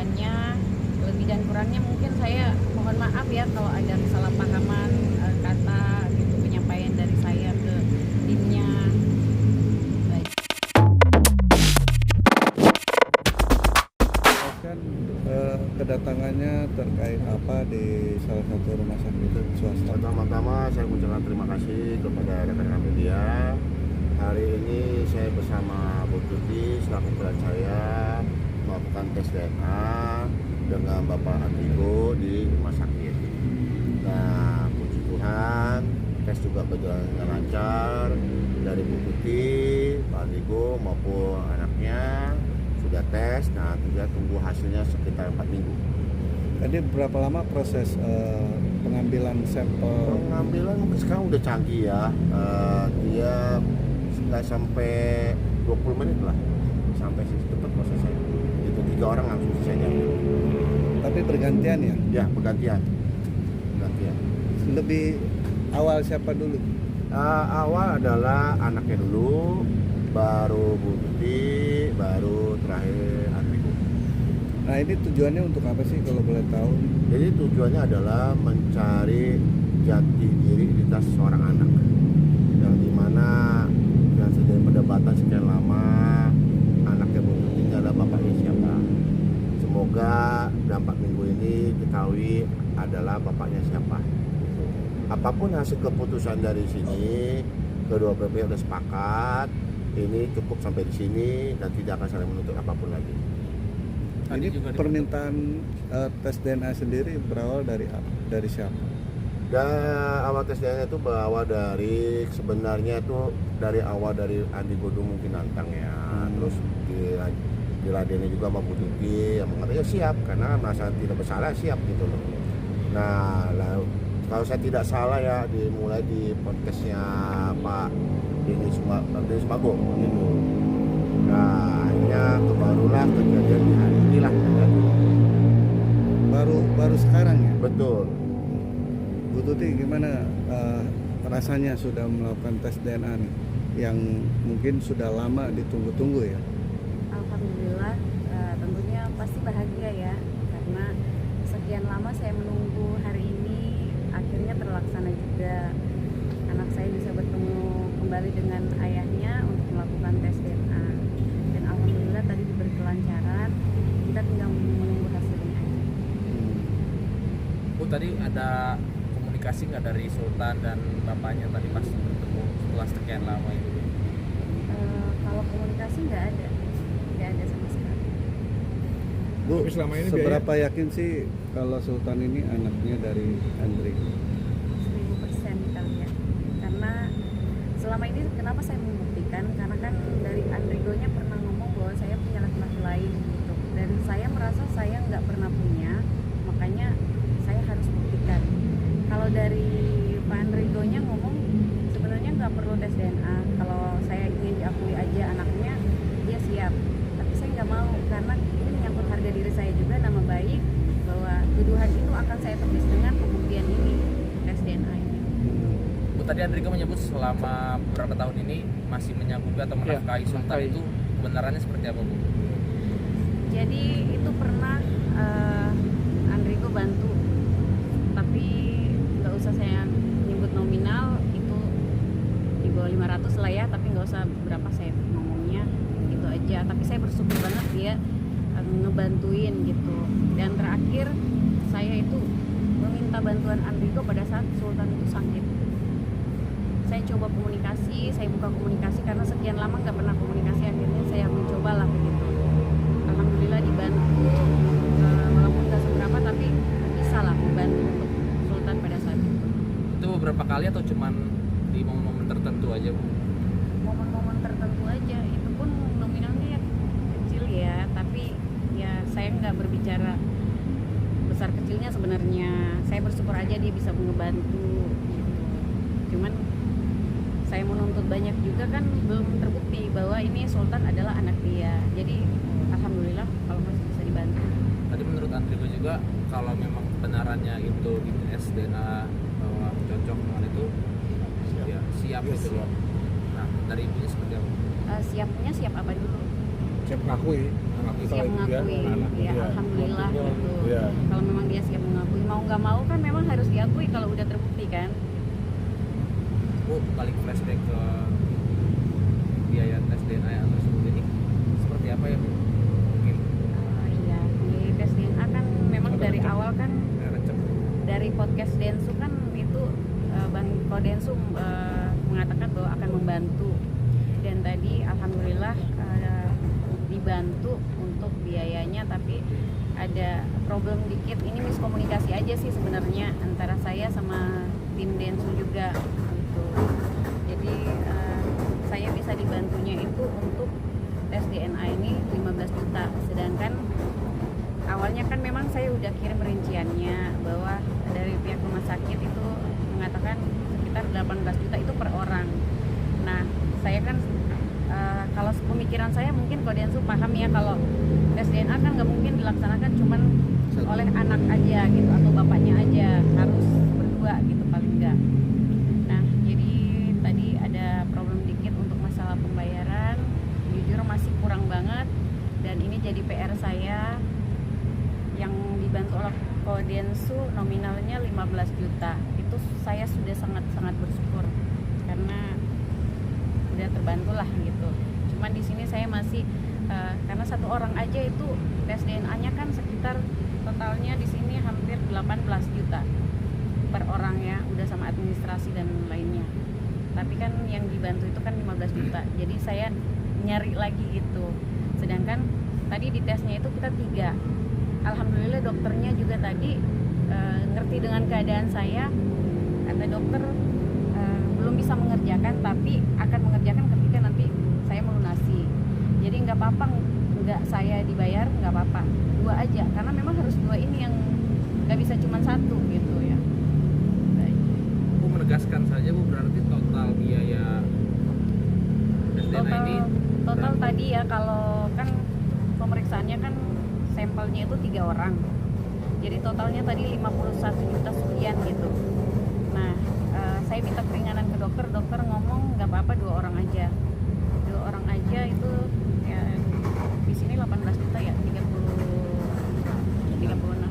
penyampaiannya. Lebih dan kurangnya mungkin saya mohon maaf ya kalau ada kesalahpahaman kata gitu penyampaian dari saya ke timnya. Baik. Kan kedatangannya terkait apa di salah satu rumah sakit swasta? Pertama-tama saya mengucapkan terima kasih kepada rekan-rekan media. Hari ini saya bersama Bu Tuti selaku peran saya melakukan tes DNA dengan Bapak Andrigo di rumah sakit. Nah, puji Tuhan, tes juga berjalan dengan lancar. Dari Bu Tuti, Pak Andrigo maupun anaknya sudah tes. Nah, kita tunggu hasilnya sekitar 4 minggu. Tadi berapa lama proses pengambilan sampel? Pengambilan mungkin sekarang udah canggih ya. Dia nggak sampai 20 menit lah sampai cepat prosesnya. Itu 3 orang langsung selesai diambil. Tapi bergantian ya? Ya, bergantian. Lebih awal siapa dulu? Awal adalah anaknya dulu, baru Bu Tuti, baru terakhir Andrigo. Nah, ini tujuannya untuk apa sih kalau boleh tahu? Jadi tujuannya adalah mencari jati diri identitas seorang anak, yang dimana yang sudah perdebatan sekian lama anaknya Bu Tuti adalah bapaknya siapa. Semoga dampak minggu ini diketahui adalah bapaknya siapa. Apapun hasil keputusan dari sini, kedua belah pihak sudah sepakat. Ini cukup sampai di sini dan tidak akan saling menuntut apapun lagi. Ini permintaan tes DNA sendiri berawal dari siapa? Dan awal tes DNA itu berawal dari sebenarnya itu dari awal dari Andrigo mungkin nantang ya. Terus diladennya juga sama Bu Tuti yang mengatakan siap karena merasa tidak bersalah, siap gitu loh. Nah, kalau saya tidak salah ya dimulai di podcastnya Pak Denis Bagong gitu. Nah, akhirnya barulah kejadian di hari inilah terjadi. Baru sekarang ya? Betul. Bu Tuti, gimana rasanya sudah melakukan tes DNA nih yang mungkin sudah lama ditunggu-tunggu ya? Alhamdulillah, tentunya pasti bahagia ya karena sekian lama saya menunggu hari ini akhirnya terlaksana juga. Anak saya bisa bertemu kembali dengan ayahnya untuk melakukan tes DNA dan alhamdulillah tadi diberi kelancaran. Kita tinggal menunggu hasilnya aja. Bu, tadi ada komunikasi nggak dari Sultan dan bapaknya tadi pas bertemu setelah sekian lama itu? Kalau komunikasi nggak ada sama sekali. Bu, seberapa yakin sih kalau Sultan ini anaknya dari Andrigo? 1000% kita lihat. Karena selama ini kenapa saya membuktikan? Karena kan dari Andrigonya pernah ngomong bahwa saya punya laki-laki lain gitu. Dan saya merasa saya nggak pernah punya, makanya saya harus buktikan. Kalau dari Pak Andrigonya ngomong sebenarnya nggak perlu tes DNA. Kalau saya ingin diakui aja anaknya, dia siap. Tapi saya nggak mau karena ini menyangkut harga diri saya juga, nama baik, bahwa tuduhan itu akan saya tepis dengan pembuktian ini, tes DNA ini. Bu, tadi Andrigo menyebut selama beberapa tahun ini masih menyanggupi atau menafkahi Sultan, itu kebenarannya seperti apa, Bu? Jadi itu pernah Andrigo bantu, tapi nggak usah saya nyebut nominal, itu di bawah 500 lah ya, tapi nggak usah berapa saya ngomongnya, itu aja. Tapi saya bersyukur banget dia ngebantuin gitu. Dan terakhir saya itu meminta bantuan Andrigo pada saat Sultan itu sakit. Saya coba komunikasi, saya buka komunikasi karena sekian lama nggak pernah komunikasi, akhirnya saya mencoba lah begitu. Alhamdulillah dibantu, walaupun nggak seberapa tapi bisa lah membantu untuk Sultan pada saat itu. Itu beberapa kali atau cuman di momen-momen tertentu aja, Bu? Momen-momen tertentu aja, itu pun nominalnya ya kecil ya, tapi ya saya nggak berbicara besar kecilnya sebenarnya. Saya bersyukur aja dia bisa ngebantu gitu. Cuman saya menuntut banyak juga kan belum terbukti bahwa ini Sultan adalah anak dia. Jadi alhamdulillah kalau masih bisa dibantu. Tadi menurut Andrigo juga kalau memang kebenarannya itu di tes DNA bahwa cocok dengan itu ya siap gitu loh. Nah, dari ibunya seperti apa? Siapnya siap apa dulu? siap mengakui siap kalau dia mengakui anak ya dia. alhamdulillah gitu. Iya. Kalau memang dia siap mengakui, mau nggak mau kan memang harus diakui kalau udah terbukti kan. Bu, balik flashback ke biaya tes DNA yang tersebut ini seperti apa ya Bu? Mungkin Iya, di tes DNA kan memang Ada dari rencana. awal kan recep. dari podcast Densu kan itu Bang Kodensu mengatakan bahwa akan membantu, dan tadi alhamdulillah dibantu untuk biayanya, tapi ada problem dikit. Ini miskomunikasi aja sih sebenarnya antara saya sama tim Densu juga gitu. Jadi saya bisa dibantunya itu untuk tes DNA ini 15 juta, sedangkan awalnya kan memang saya udah kirim rinciannya bahwa dari pihak rumah sakit itu mengatakan sekitar 18 juta itu per orang. Nah, saya kan kalau pemikiran saya mungkin Kodensu paham ya, kalau tes DNA kan nggak mungkin dilaksanakan cuman oleh anak aja gitu atau bapaknya aja, harus berdua gitu paling enggak. Nah, jadi tadi ada problem dikit untuk masalah pembayaran, jujur masih kurang banget, dan ini jadi PR saya yang dibantu oleh Kodensu nominalnya 15 juta. Itu saya sudah sangat-sangat bersyukur karena udah terbantu lah gitu. Cuman di sini saya masih karena satu orang aja itu tes DNA-nya kan sekitar totalnya di sini hampir 18 juta per orang ya, udah sama administrasi dan lainnya. Tapi kan yang dibantu itu kan 15 juta. Jadi saya nyari lagi gitu. Sedangkan tadi di tesnya itu kita 3. Alhamdulillah dokternya juga tadi ngerti dengan keadaan saya. Kata dokter belum bisa mengerjakan, tapi akan mengerjakan ketika nanti saya melunasi. Jadi nggak apa-apa, nggak saya dibayar nggak apa-apa, 2 aja, karena memang harus 2 ini yang nggak bisa cuma 1 gitu ya. Baik. Bu menegaskan saja Bu, berarti total biaya tes DNA ini Total berapa? tadi ya, kalau kan pemeriksaannya kan sampelnya itu 3 orang, jadi totalnya tadi 51 juta sekian gitu. Nah, saya minta keringanan ke dokter ngomong nggak apa-apa 2 orang aja itu ya, di sini 18 juta ya, 36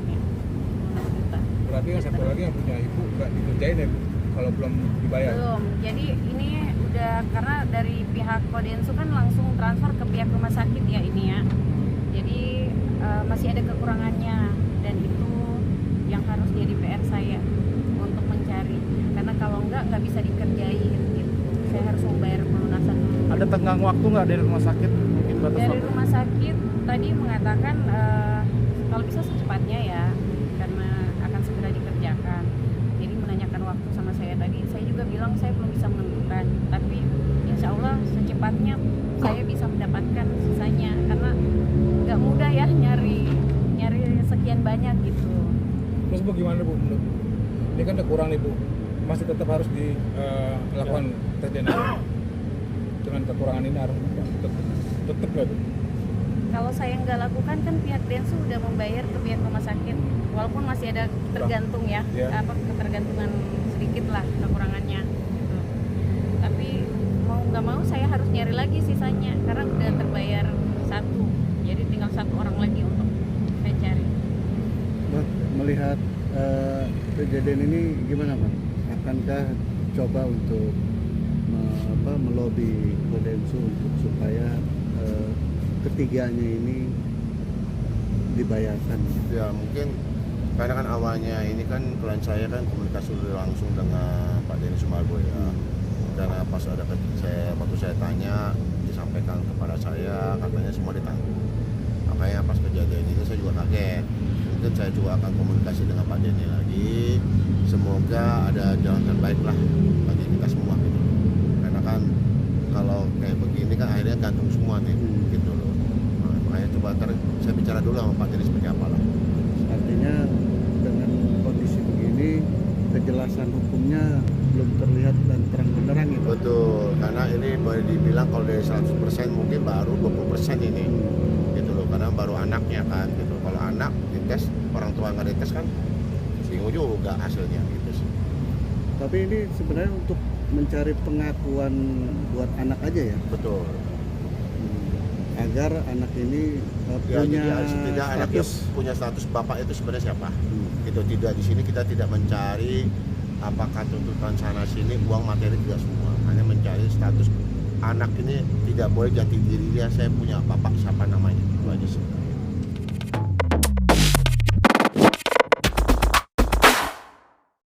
ya, 36 juta. Berarti yang satu lagi yang punya ibu nggak dikerjain ya Bu, kalau belum dibayar. Belum. Jadi ini udah, karena dari pihak Kodensu kan langsung transfer ke pihak rumah sakit ya ini ya. Jadi masih ada kekurangannya, dan itu yang harus jadi PR saya untuk mencari. Karena kalau nggak bisa dikerjain gitu. Saya harus membayar pelunasan dulu. Ada tenggang waktu nggak dari rumah sakit? Mungkin batas Dari waktu. rumah sakit tadi mengatakan kalau bisa secepatnya ya, karena akan segera dikerjakan. Jadi menanyakan waktu sama saya tadi, saya juga bilang saya belum bisa menentukan, tapi insya Allah secepatnya saya bisa mendapatkan sisanya, karena nggak mudah ya nyari sekian banyak gitu. Terus Bu gimana Bu? Ini kan udah kurang nih Bu, masih tetap harus dilakukan tes DNA dengan kekurangan ini, harus tetap nggak Bu? Kalau saya nggak lakukan kan pihak Densu udah membayar ke pihak rumah sakit, walaupun masih ada tergantung ya, Iya. ketergantungan sedikit lah kekurangannya gitu. Tapi mau nggak mau saya harus nyari lagi sisanya karena udah terbayar 1, jadi tinggal 1 orang lagi untuk saya cari. Bang, melihat kejadian ini gimana Bang? Akankah coba untuk melobi Kodensu untuk supaya ketiganya ini dibayarkan? Ya mungkin karena kan awalnya ini kan klien saya kan komunikasi langsung dengan Pak Denny Sumargo ya. Karena pas waktu saya tanya, disampaikan kepada saya katanya semua ditanggung. Makanya pas kejadian itu saya juga kaget. Mungkin saya juga akan komunikasi dengan Pak Denny lagi. Semoga ada jalan terbaik lah bagi kita semua gitu. Karena kan kalau kayak begini kan akhirnya gantung semua nih gitu loh. Nah, makanya coba saya bicara dulu sama Pak Denny seperti apa lah. Artinya dengan kondisi begini kejelasan hukumnya belum terlihat dan terang benderang gitu. Betul, karena ini boleh dibilang kalau dari 100% mungkin baru 20% ini gitu loh, karena baru anaknya kan gitu. Kalau anak dites, orang tua nggak dites kan bingung juga hasilnya gitu sih. Tapi ini sebenarnya untuk mencari pengakuan buat anak aja ya. Betul. agar anak ini Ya, punya jadi tidak anaknya status. punya status bapak itu sebenarnya siapa? Hmm. Itu tidak, di sini kita tidak mencari apakah tuntutan sana sini uang materi, tidak semua, hanya mencari status anak ini. Tidak boleh jati diri dia, saya punya bapak siapa namanya, itu aja sih.